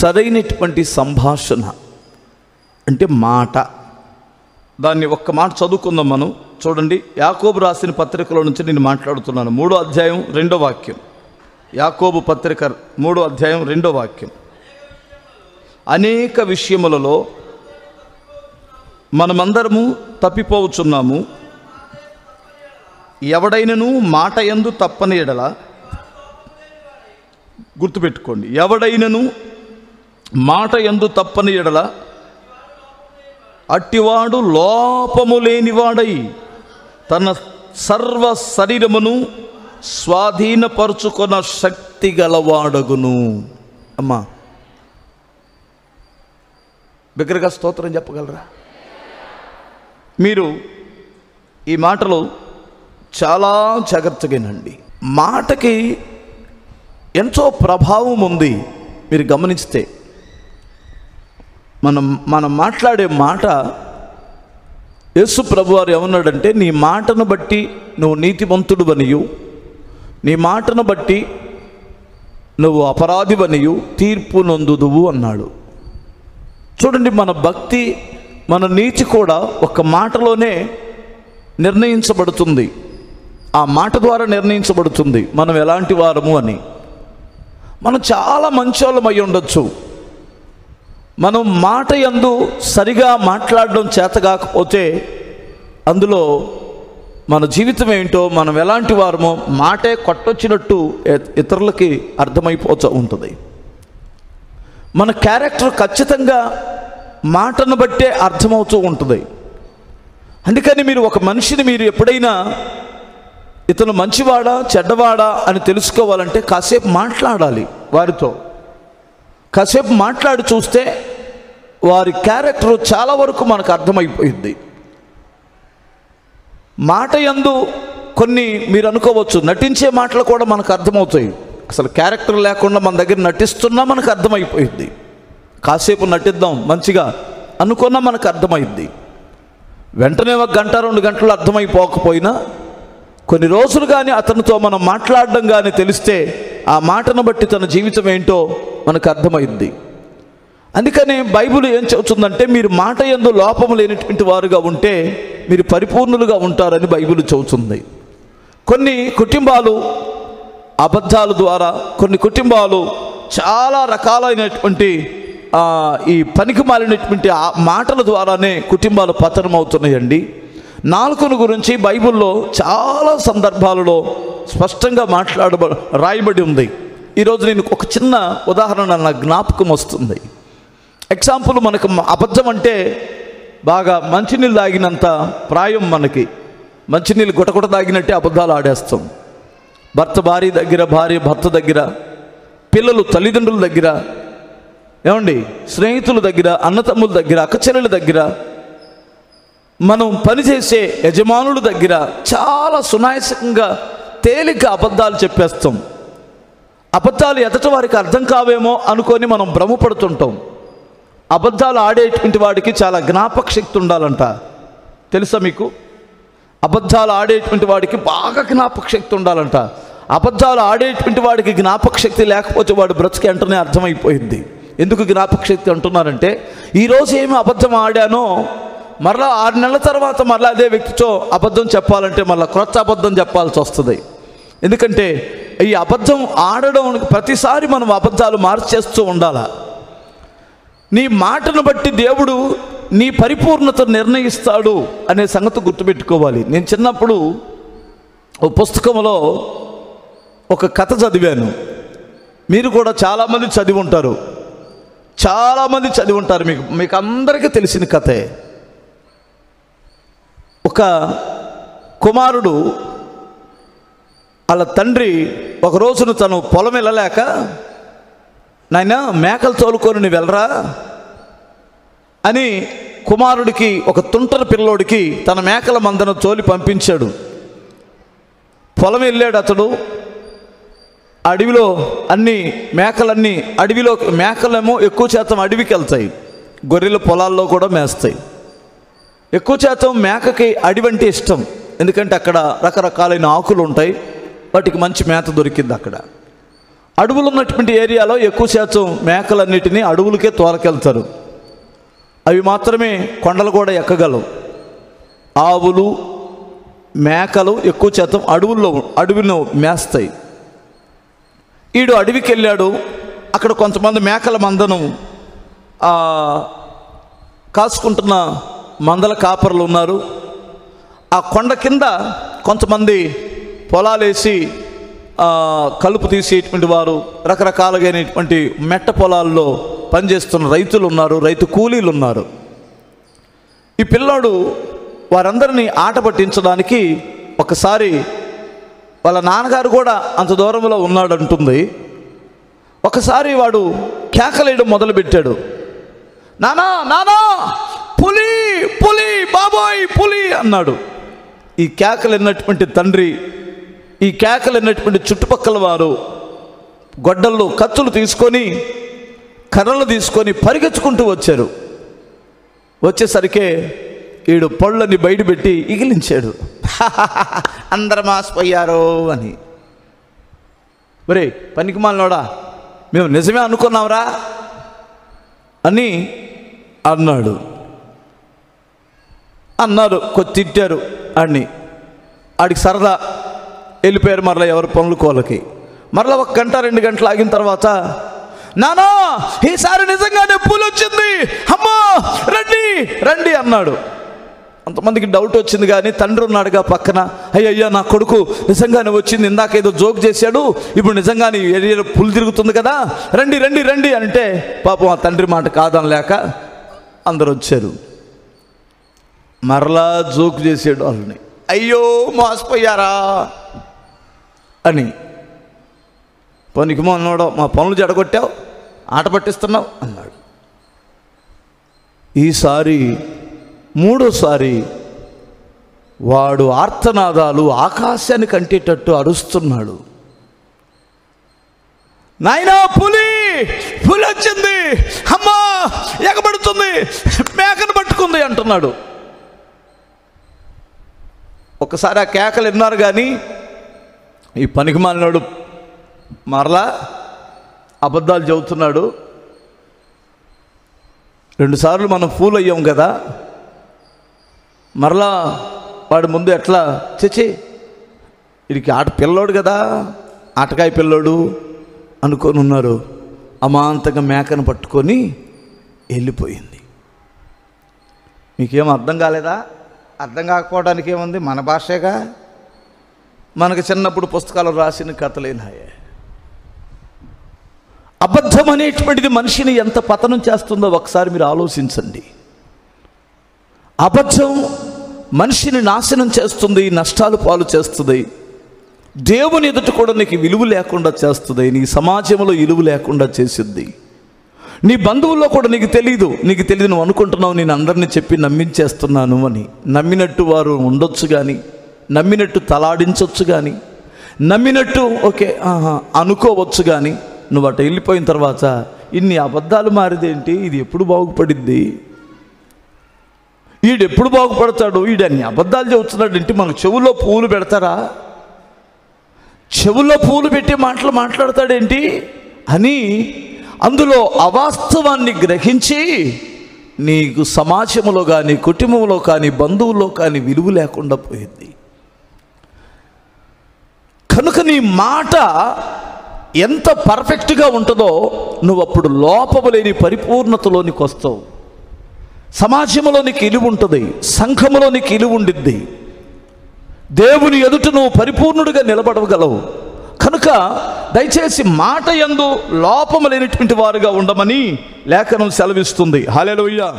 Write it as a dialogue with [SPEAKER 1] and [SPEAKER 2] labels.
[SPEAKER 1] సరైనటువంటి సంభాషణ అంటే మాట. దాన్ని ఒక్క మాట చదువుకుందాం మనం. చూడండి, యాకోబు రాసిన పత్రికలో నుంచి నేను మాట్లాడుతున్నాను. 3వ అధ్యాయం 2వ వాక్యం. యాకోబు పత్రిక 3వ అధ్యాయం 2వ వాక్యం. అనేక విషయములలో మనమందరము తప్పిపోవచ్చున్నాము. ఎవడైనను మాట యందు తప్పని ఎడల, గుర్తుపెట్టుకోండి, ఎవడైనను మాట యందు తప్పని ఎడల అట్టివాడు లోపము లేనివాడై తన సర్వ శరీరమును స్వాధీనపరుచుకొన శక్తి గలవాడగును. అమ్మా, బిగ్గరగా స్తోత్రం చెప్పగలరా? మీరు ఈ మాటలు చాలా జాగ్రత్తగానండి. మాటకి ఎంతో ప్రభావం ఉంది. మీరు గమనిస్తే మనం మాట్లాడే మాట, యేసు ప్రభువారు ఏమన్నాడంటే, నీ మాటను బట్టి నువ్వు నీతిమంతుడువనియు, నీ మాటను బట్టి నువ్వు అపరాధివనియు తీర్పు నొందుదువు అన్నాడు. చూడండి, మన భక్తి, మన నీతి కూడా ఒక మాటలోనే నిర్ణయించబడుతుంది. ఆ మాట ద్వారా నిర్ణయించబడుతుంది మనం ఎలాంటి వారము అని. మనం చాలా మంచోళ్ళమై ఉండొచ్చు, మనం మాట యందు సరిగా మాట్లాడడం చేతగాకపోతే అందులో మన జీవితం ఏంటో, మనం ఎలాంటి వారమో మాటే కొట్టొచ్చినట్టు ఇతరులకి అర్థమైపోతూ ఉంటుంది. మన క్యారెక్టర్ ఖచ్చితంగా మాటను బట్టే అర్థమవుతూ ఉంటుంది. అందుకని మీరు ఒక మనిషిని మీరు ఎప్పుడైనా ఇతను మంచివాడా చెడ్డవాడా అని తెలుసుకోవాలంటే కాసేపు మాట్లాడాలి వారితో. కాసేపు మాట్లాడి చూస్తే వారి క్యారెక్టర్ చాలా వరకు మనకు అర్థమైపోయింది. మాట యందు కొన్ని మీరు అనుకోవచ్చు, నటించే మాటలు కూడా మనకు అర్థమవుతాయి. అసలు క్యారెక్టర్ లేకుండా మన దగ్గర నటిస్తున్నా మనకు అర్థమైపోయింది. కాసేపు నటిద్దాం మంచిగా అనుకున్నా మనకు అర్థమైంది. వెంటనే 1 గంట 2 గంటలు అర్థమైపోకపోయినా కొన్ని రోజులు కానీ అతనితో మనం మాట్లాడడం కానీ తెలిస్తే ఆ మాటను బట్టి తన జీవితం ఏంటో మనకు అర్థమైంది. అందుకని బైబిల్ ఏం చెబుతుందంటే, మీరు మాట యందు లోపము లేనటువంటి వారుగా ఉంటే మీరు పరిపూర్ణులుగా ఉంటారని బైబిల్ చెబుతుంది. కొన్ని కుటుంబాలు అబద్ధాల ద్వారా, కొన్ని కుటుంబాలు చాలా రకాలైనటువంటి ఈ పనికి మాలినటువంటి మాటల ద్వారానే కుటుంబాలు పతనం అవుతున్నాయండి. నాలుకను గురించి బైబిల్లో చాలా సందర్భాలలో స్పష్టంగా రాయబడి ఉంది. ఈరోజు నేను ఒక చిన్న ఉదాహరణ నా జ్ఞాపకం వస్తుంది. ఎగ్జాంపుల్, మనకు అబద్ధం అంటే బాగా మంచినీళ్ళు తాగినంత ప్రాయం మనకి. మంచినీళ్ళు గుటగుట తాగినట్టే అబద్ధాలు ఆడేస్తాం. భర్త భార్య దగ్గర, భార్య భర్త దగ్గర, పిల్లలు తల్లిదండ్రుల దగ్గర, ఏమండి స్నేహితుల దగ్గర, అన్నతమ్ముల దగ్గర, అక్కచెల్లెల దగ్గర, మనం పనిచేసే యజమానుల దగ్గర చాలా సునాయాసంగా తేలిగ్గా అబద్ధాలు చెప్పేస్తాం. అబద్ధాలు ఎదట వారికి అర్థం కావేమో అనుకొని మనం భ్రమపడుతుంటాం. అబద్ధాలు ఆడేటువంటి వాడికి చాలా జ్ఞాపక శక్తి ఉండాలంట. తెలుసా మీకు? అబద్ధాలు ఆడేటువంటి వాడికి బాగా జ్ఞాపక శక్తి ఉండాలంట. అబద్ధాలు ఆడేటువంటి వాడికి జ్ఞాపక శక్తి లేకపోతే వాడు బ్రతికి వెంటనే అర్థమైపోయింది. ఎందుకు జ్ఞాపక శక్తి అంటున్నారంటే, ఈరోజు ఏమి అబద్ధం ఆడానో మరలా 6 నెలల తర్వాత మరలా అదే వ్యక్తితో అబద్ధం చెప్పాలంటే మళ్ళీ క్రొత్త అబద్ధం చెప్పాల్సి వస్తుంది. ఎందుకంటే ఈ అబద్ధం ఆడడం ప్రతిసారి మనం అబద్ధాలు మార్చేస్తూ ఉండాలా. నీ మాటను బట్టి దేవుడు నీ పరిపూర్ణత నిర్ణయిస్తాడు అనే సంగతి గుర్తుపెట్టుకోవాలి. నేను చిన్నప్పుడు ఒక పుస్తకంలో ఒక కథ చదివాను. మీరు కూడా చాలామంది చదివి ఉంటారు, మీకు అందరికీ తెలిసిన కథే. ఒక కుమారుడు వాళ్ళ తండ్రి ఒక రోజున తను పొలం వెళ్ళలేక, నాయనా మేకలు తోలుకొని నువ్వు వెళ్ళరా అని కుమారుడికి, ఒక తుంటరి పిల్లోడికి తన మేకల మందను తోలి పంపించాడు. పొలం వెళ్ళాడు అతడు. అడవిలో అన్ని మేకలన్నీ మేకలేమో ఎక్కువ శాతం అడవికి వెళ్తాయి, గొర్రెల పొలాల్లో కూడా మేస్తాయి. ఎక్కువ శాతం మేకకి అడవి అంటే ఇష్టం, ఎందుకంటే అక్కడ రకరకాలైన ఆకులు ఉంటాయి, వాటికి మంచి మేత దొరికింది అక్కడ. అడవులు ఉన్నటువంటి ఏరియాలో ఎక్కువ శాతం మేకలన్నిటినీ అడవులకే తోలకెళ్తారు. అవి మాత్రమే కొండలు కూడా ఎక్కగలవు. ఆవులు మేకలు ఎక్కువ శాతం అడవిలో మేస్తాయి. ఈడు అడవికి వెళ్ళాడు. అక్కడ కొంతమంది మేకల మందను కాసుకుంటున్న మందల కాపర్లు ఉన్నారు. ఆ కొండ కింద కొంతమంది పొలాలేసి కలుపు తీసేటువంటి వారు, రకరకాలుగైనటువంటి మెట్ట పొలాల్లో పనిచేస్తున్న రైతులు ఉన్నారు, రైతు కూలీలు ఉన్నారు. ఈ పిల్లాడు వారందరినీ ఆట పట్టించడానికి ఒకసారి వాళ్ళ నాన్నగారు కూడా అంత దూరంలో ఉన్నాడంటుంది. ఒకసారి వాడు కేకలేయడం మొదలుపెట్టాడు. నానా నానా, పులి పులి, బాబోయ్ పులి అన్నాడు. ఈ కేకలు విన్నటువంటి తండ్రి, ఈ కేకలు విన్నటువంటి చుట్టుపక్కల వారు గొడ్డళ్ళు కత్తులు తీసుకొని కర్రలు తీసుకొని పరిగెత్తుకుంటూ వచ్చారు. వచ్చేసరికి వీడు పళ్ళని బయటపెట్టి ఇగిలించాడు. అందరు మాసిపోయారు అని. ఒరే పనికిమాలినోడా, మేము నిజమే అనుకున్నాంరా అని అన్నారు. కొద్ది తిట్టారు ఆడిని. ఆడికి సరదా వెళ్ళిపోయారు మరలా ఎవరి పనులు కోళ్ళకి. మరలా 1 గంట 2 గంటలు ఆగిన తర్వాత, నానా ఈసారి నిజంగానే పూలు వచ్చింది, అమ్మా రండి రండి అన్నాడు. అంతమందికి డౌట్ వచ్చింది. కానీ తండ్రి ఉన్నాడుగా పక్కన, అయ్యయ్యా నా కొడుకు నిజంగానే వచ్చింది, ఇందాక ఏదో జోక్ చేశాడు, ఇప్పుడు నిజంగానే ఏరియాలో పులు తిరుగుతుంది కదా, రండి రండి రండి అంటే పాపం ఆ తండ్రి మాట కాదనలేక అందరు వచ్చారు. మరలా జోక్ చేసాడు వాళ్ళని, అయ్యో మోసపోయారా అని. పనికి మొన్నోడో మా పనులు జడగొట్టావు, ఆట పట్టిస్తున్నావు అన్నాడు. ఈసారి 3వసారి వాడు ఆర్తనాదాలు ఆకాశానికి అంటేటట్టు అరుస్తున్నాడు. నాయనా పులి పులి వచ్చింది, అమ్మా ఎగబడుతుంది, మేకను పట్టుకుంది అంటున్నాడు. ఒకసారి ఆ కేకలు విన్నారు. కానీ ఈ పనికిమాలినోడు మరలా అబద్ధాలు చెబుతున్నాడు. 2 సార్లు మనం ఫూల్ అయ్యాం కదా, మరలా వాడి ముందు ఎట్లా చచ్చి వీడికి పిల్లోడు కదా, ఆటకాయ పిల్లోడు అనుకొని ఉన్నారు. అమాంతంగా మేకను పట్టుకొని వెళ్ళిపోయింది. మీకేం అర్థం కాలేదా? అర్థం కాకపోవడానికి ఏముంది, మన భాషగా. మనకు చిన్నప్పుడు పుస్తకాలు రాసిన కథలేనాయే. అబద్ధం అనేటువంటిది మనిషిని ఎంత పతనం చేస్తుందో ఒకసారి మీరు ఆలోచించండి. అబద్ధం మనిషిని నాశనం చేస్తుంది, నష్టాలు పాలు చేస్తుంది, దేవుని ఎదుట కూడా నీకు విలువ లేకుండా చేస్తుంది, నీ సమాజంలో విలువ లేకుండా చేసిద్ది. నీ బంధువుల్లో కూడా నీకు తెలియదు నువ్వు అనుకుంటున్నావు నేను అందరినీ చెప్పి నమ్మించేస్తున్నాను అని. నమ్మినట్టు వారు ఉండొచ్చు, కానీ నమ్మినట్టు తలాడించవచ్చు, కానీ నమ్మినట్టు ఓకే అనుకోవచ్చు. కానీ నువ్వు అటు వెళ్ళిపోయిన తర్వాత ఇన్ని అబద్ధాలు మారిదేంటి, ఇది ఎప్పుడు బాగుపడిద్ది, వీడెప్పుడు బాగుపడతాడు, వీడు అన్ని అబద్ధాలు చెబుతున్నాడు ఏంటి, మనకు చెవుల్లో పూలు పెడతారా, చెవుల్లో పూలు పెట్టి మాటలు మాట్లాడతాడేంటి అని అందులో అవాస్తవాన్ని గ్రహించి నీకు సమాజంలో కానీ కుటుంబంలో కానీ బంధువుల్లో కానీ విలువ లేకుండా పోయింది. కనుక నీ మాట ఎంత పర్ఫెక్ట్గా ఉంటుందో నువ్వు అప్పుడు లోపము లేని పరిపూర్ణతలోనికి వస్తావు. సమాజంలో నీకు ఇలువ ఉంటుంది, సంఘములో నీకు ఇలువ ఉండిద్ది, దేవుని ఎదుట నువ్వు పరిపూర్ణుడిగా నిలబడగలవు. కనుక దయచేసి మాట యందు లోపము లేనటువంటి వారుగా ఉండమని లేఖనం సెలవిస్తుంది. హల్లెలూయా.